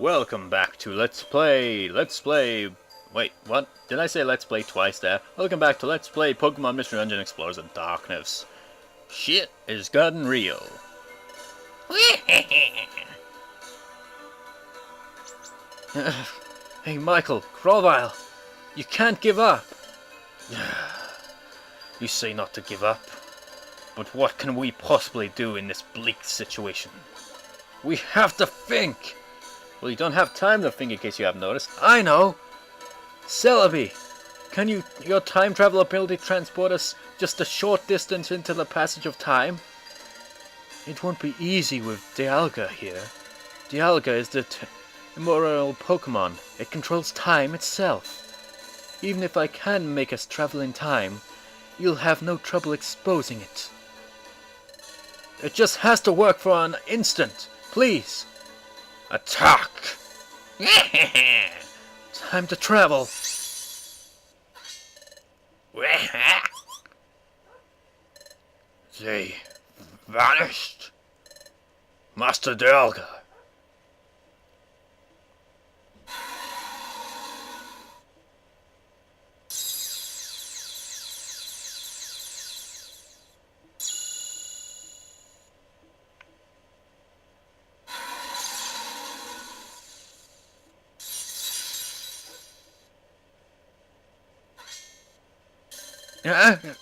Welcome back to Let's Play. Wait, what? Did I say Let's Play twice there? Welcome back to Let's Play Pokemon Mystery Dungeon Explorers of Darkness. Shit is gotten real. Hey Michael, Grovyle, you can't give up. You say not to give up, but what can we possibly do in this bleak situation? We have to think. Well, you don't have time to think in case you haven't noticed. I know! Celebi! Can your time travel ability transport us just a short distance into the passage of time? It won't be easy with Dialga here. Dialga is the immortal Pokemon. It controls time itself. Even if I can make us travel in time, you'll have no trouble exposing it. It just has to work for an instant. Please! Attack! Time to travel. They vanished. Master Dialga.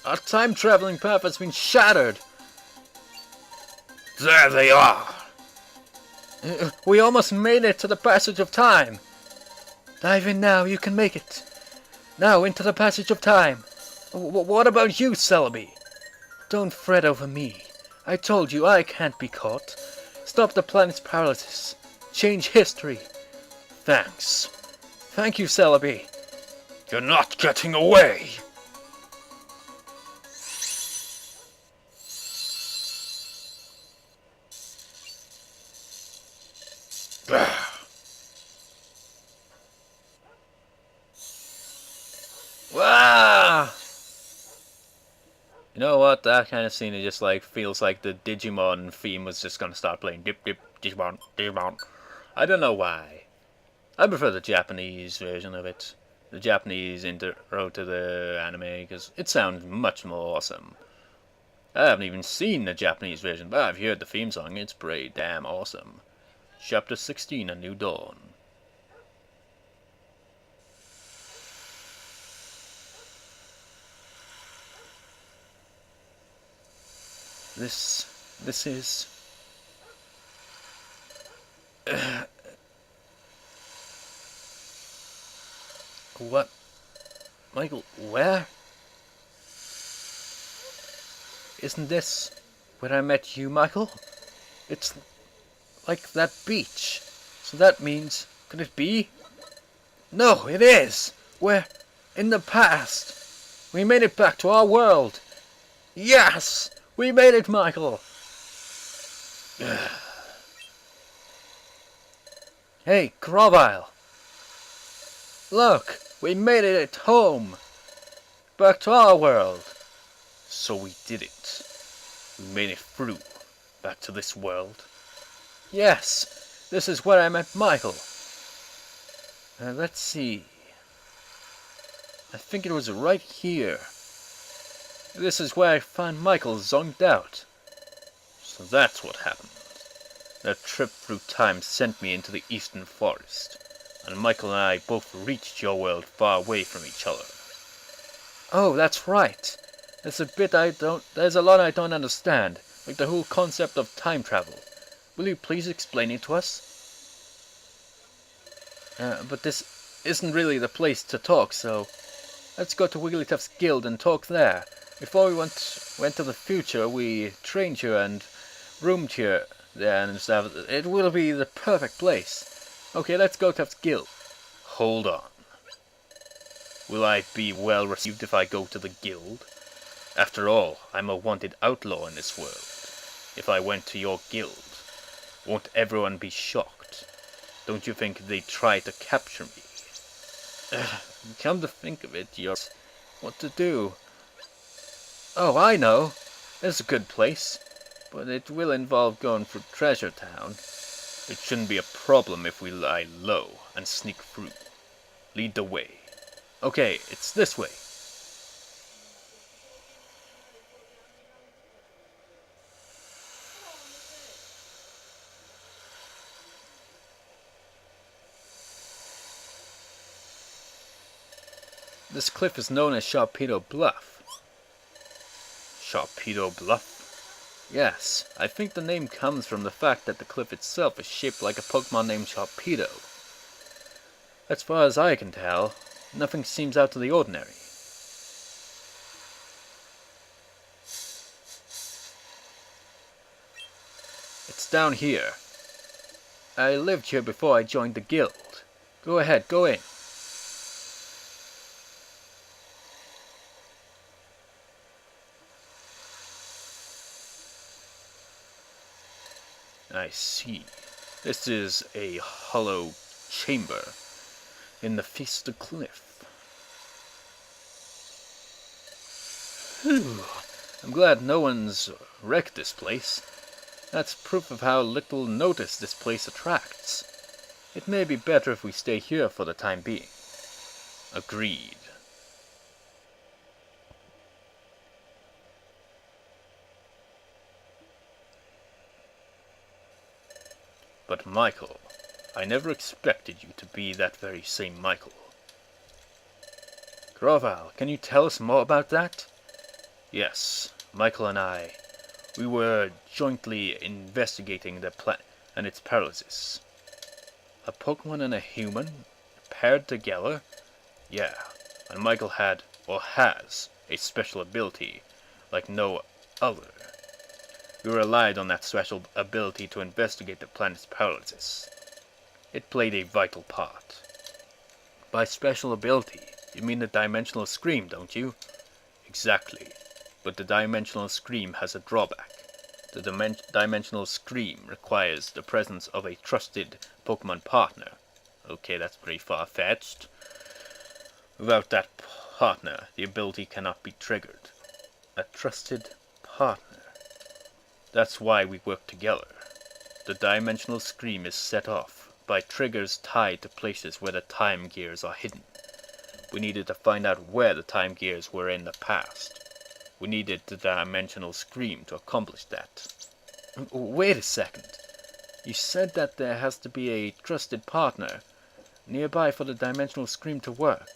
Our time-traveling path has been shattered. There they are. We almost made it to the passage of time. Dive in now, you can make it. Now, into the passage of time. What about you, Celebi? Don't fret over me. I told you I can't be caught. Stop the planet's paralysis. Change history. Thanks. Thank you, Celebi. You're not getting away. Wow! You know what? That kind of scene it just like feels like the Digimon theme was just gonna start playing. Dip dip Digimon Digimon. I don't know why. I prefer the Japanese version of it. The Japanese intro to the anime because it sounds much more awesome. I haven't even seen the Japanese version, but I've heard the theme song. It's pretty damn awesome. Chapter 16, A New Dawn. This is... What? Michael, where? Isn't this where I met you, Michael? It's like that beach. So that means, could it be? No, it is! We're in the past. We made it back to our world. Yes! We made it, Michael! Hey, Grovyle! Look! We made it at home! Back to our world! So we did it. We made it through. Back to this world. Yes! This is where I met Michael. Let's see. I think it was right here. This is where I found Michael zonked out. So that's what happened. That trip through time sent me into the eastern forest, and Michael and I both reached your world far away from each other. Oh, that's right. There's a lot I don't understand, like the whole concept of time travel. Will you please explain it to us? But this isn't really the place to talk, so let's go to Wigglytuff's guild and talk there. Before we went to the future, we trained here and roomed here there and stuff. It will be the perfect place. Okay, let's go to Tuff's guild. Hold on. Will I be well received if I go to the guild? After all, I'm a wanted outlaw in this world. If I went to your guild, won't everyone be shocked? Don't you think they'd try to capture me? Come to think of it, you're... What to do? Oh, I know. There's a good place. But it will involve going through Treasure Town. It shouldn't be a problem if we lie low and sneak through. Lead the way. Okay, it's this way. This cliff is known as Sharpedo Bluff. Sharpedo Bluff? Yes, I think the name comes from the fact that the cliff itself is shaped like a Pokemon named Sharpedo. As far as I can tell, nothing seems out of the ordinary. It's down here. I lived here before I joined the guild. Go ahead, go in. I see. This is a hollow chamber in the face of the cliff. Whew. I'm glad no one's wrecked this place. That's proof of how little notice this place attracts. It may be better if we stay here for the time being. Agreed. But Michael, I never expected you to be that very same Michael. Grovyle, can you tell us more about that? Yes, Michael and I, we were jointly investigating the planet and its paralysis. A Pokemon and a human paired together? Yeah, and Michael had, or has, a special ability like no other. We relied on that special ability to investigate the planet's paralysis. It played a vital part. By special ability, you mean the Dimensional Scream, don't you? Exactly, but the Dimensional Scream has a drawback. The Dimensional Scream requires the presence of a trusted Pokemon partner. Okay, that's pretty far-fetched. Without that partner, the ability cannot be triggered. A trusted partner. That's why we work together. The Dimensional Scream is set off by triggers tied to places where the time gears are hidden. We needed to find out where the time gears were in the past. We needed the Dimensional Scream to accomplish that. Wait a second. You said that there has to be a trusted partner nearby for the Dimensional Scream to work.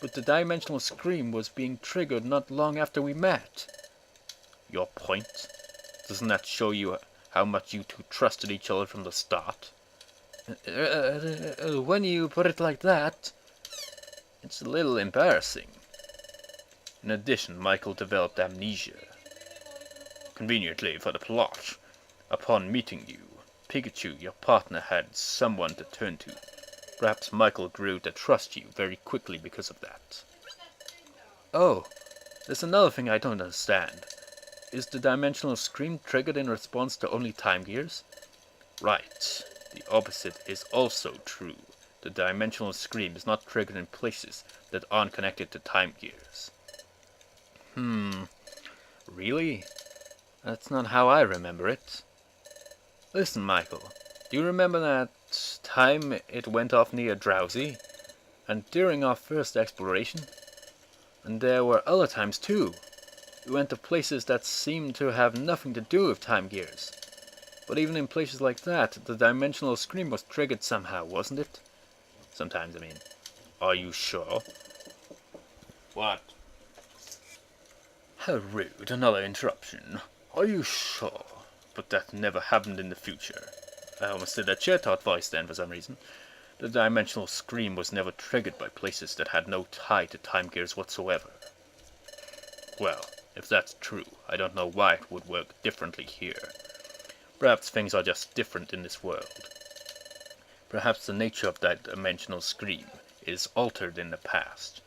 But the Dimensional Scream was being triggered not long after we met. Your point? Doesn't that show you how much you two trusted each other from the start? When you put it like that, it's a little embarrassing. In addition, Michael developed amnesia. Conveniently for the plot, upon meeting you, Pikachu, your partner, had someone to turn to. Perhaps Michael grew to trust you very quickly because of that. Oh, there's another thing I don't understand. Is the Dimensional Scream triggered in response to only time gears? Right. The opposite is also true. The Dimensional Scream is not triggered in places that aren't connected to time gears. Really? That's not how I remember it. Listen, Michael, do you remember that time it went off near Drowsy? And during our first exploration? And there were other times too. We went to places that seemed to have nothing to do with time gears. But even in places like that, the Dimensional Scream was triggered somehow, wasn't it? Sometimes, I mean. Are you sure? What? How rude, another interruption. Are you sure? But that never happened in the future. I almost did a Chatot voice then for some reason. The Dimensional Scream was never triggered by places that had no tie to time gears whatsoever. Well, if that's true, I don't know why it would work differently here. Perhaps things are just different in this world. Perhaps the nature of that Dimensional Scream is altered in the past.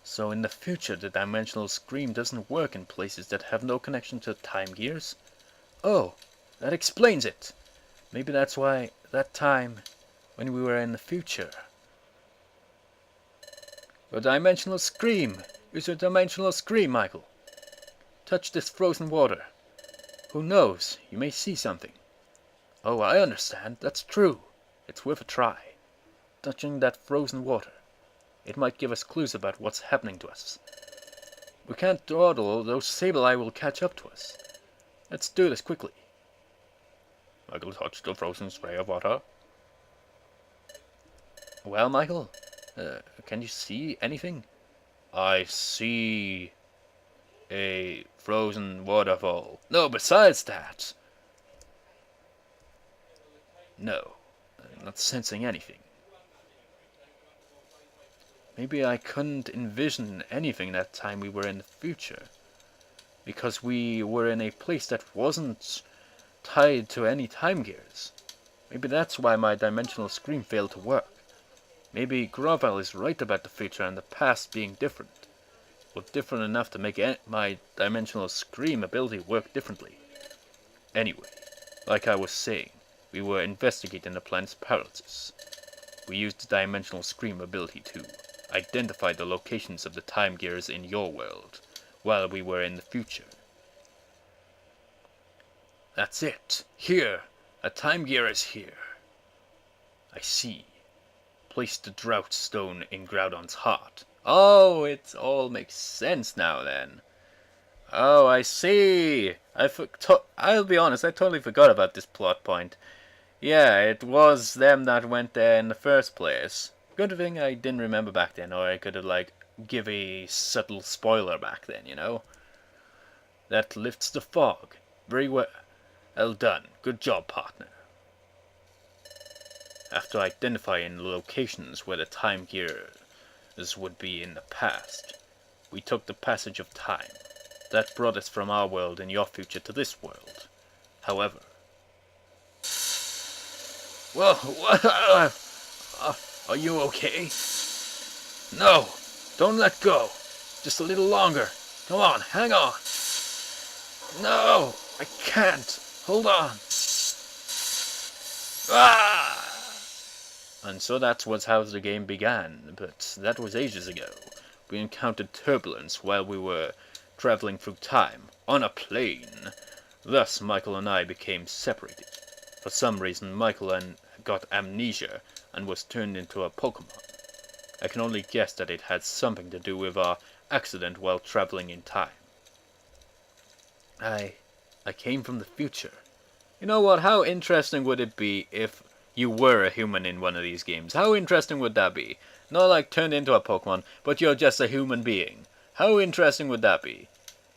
So in the future the Dimensional Scream doesn't work in places that have no connection to time gears? Oh, that explains it! Maybe that's why that time when we were in the future. A Dimensional Scream! Use your Dimensional Scream, Michael! Touch this frozen water. Who knows, you may see something. Oh, I understand. That's true. It's worth a try. Touching that frozen water. It might give us clues about what's happening to us. We can't dawdle, though Sableye will catch up to us. Let's do this quickly. Michael touched the frozen spray of water. Well, Michael, can you see anything? I see a frozen waterfall. No, besides that. No, I'm not sensing anything. Maybe I couldn't envision anything that time we were in the future. Because we were in a place that wasn't tied to any time gears. Maybe that's why my dimensional scream failed to work. Maybe Grovyle is right about the future and the past being different. Well, different enough to make my dimensional scream ability work differently. Anyway, like I was saying, we were investigating the planet's paralysis. We used the dimensional scream ability to identify the locations of the time gears in your world, while we were in the future. That's it! Here! A time gear is here! I see. Place the drought stone in Groudon's heart. Oh, it all makes sense now then. Oh, I see! I'll be honest, I totally forgot about this plot point. Yeah, it was them that went there in the first place. Good thing I didn't remember back then, or I could have, like, give a subtle spoiler back then, you know? That lifts the fog. Very well done. Good job, partner. After identifying the locations where the time gears would be in the past, we took the passage of time. That brought us from our world in your future to this world. However... Well, what? Are you okay? No! Don't let go! Just a little longer. Come on, hang on! No! I can't! Hold on! Ah! And so that was how the game began, but that was ages ago. We encountered turbulence while we were traveling through time, on a plane. Thus, Michael and I became separated. For some reason, Michael got amnesia and was turned into a Pokemon. I can only guess that it had something to do with our accident while traveling in time. I came from the future. You know what, how interesting would it be if you were a human in one of these games? How interesting would that be? Not like turned into a Pokemon, but you're just a human being. How interesting would that be?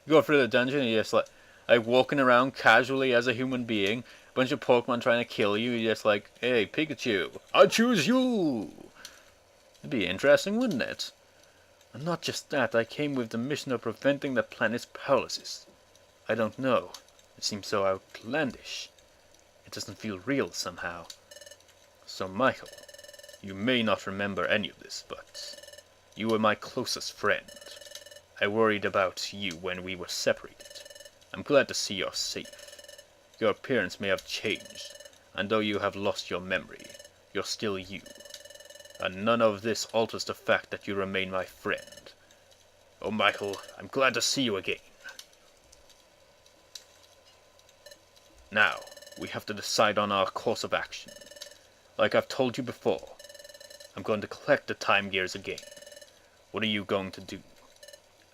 You go through the dungeon and you're just like walking around casually as a human being, a bunch of Pokemon trying to kill you, you're just like, hey, Pikachu, I choose you! It'd be interesting, wouldn't it? And not just that, I came with the mission of preventing the planet's paralysis. I don't know. It seems so outlandish. It doesn't feel real somehow. So, Michael, you may not remember any of this, but you were my closest friend. I worried about you when we were separated. I'm glad to see you're safe. Your appearance may have changed, and though you have lost your memory, you're still you. And none of this alters the fact that you remain my friend. Oh, Michael, I'm glad to see you again. Now, we have to decide on our course of action. Like I've told you before, I'm going to collect the time gears again. What are you going to do?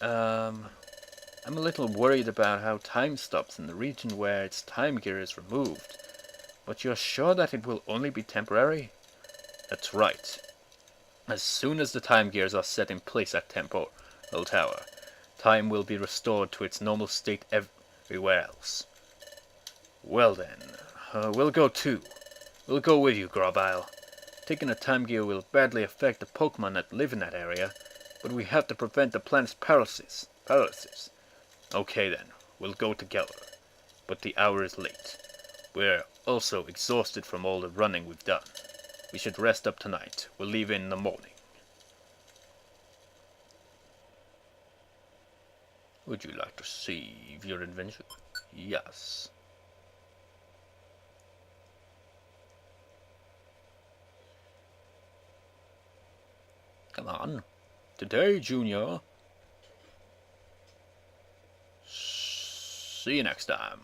I'm a little worried about how time stops in the region where its time gear is removed. But you're sure that it will only be temporary? That's right. As soon as the time gears are set in place at Temporal Tower, time will be restored to its normal state everywhere else. Well then, we'll go too. We'll go with you, Grovyle. Taking a time gear will badly affect the Pokemon that live in that area, but we have to prevent the planet's paralysis. Okay then, we'll go together. But the hour is late. We're also exhausted from all the running we've done. We should rest up tonight. We'll leave in the morning. Would you like to save your adventure? Yes. Come on. Today, Junior. See you next time.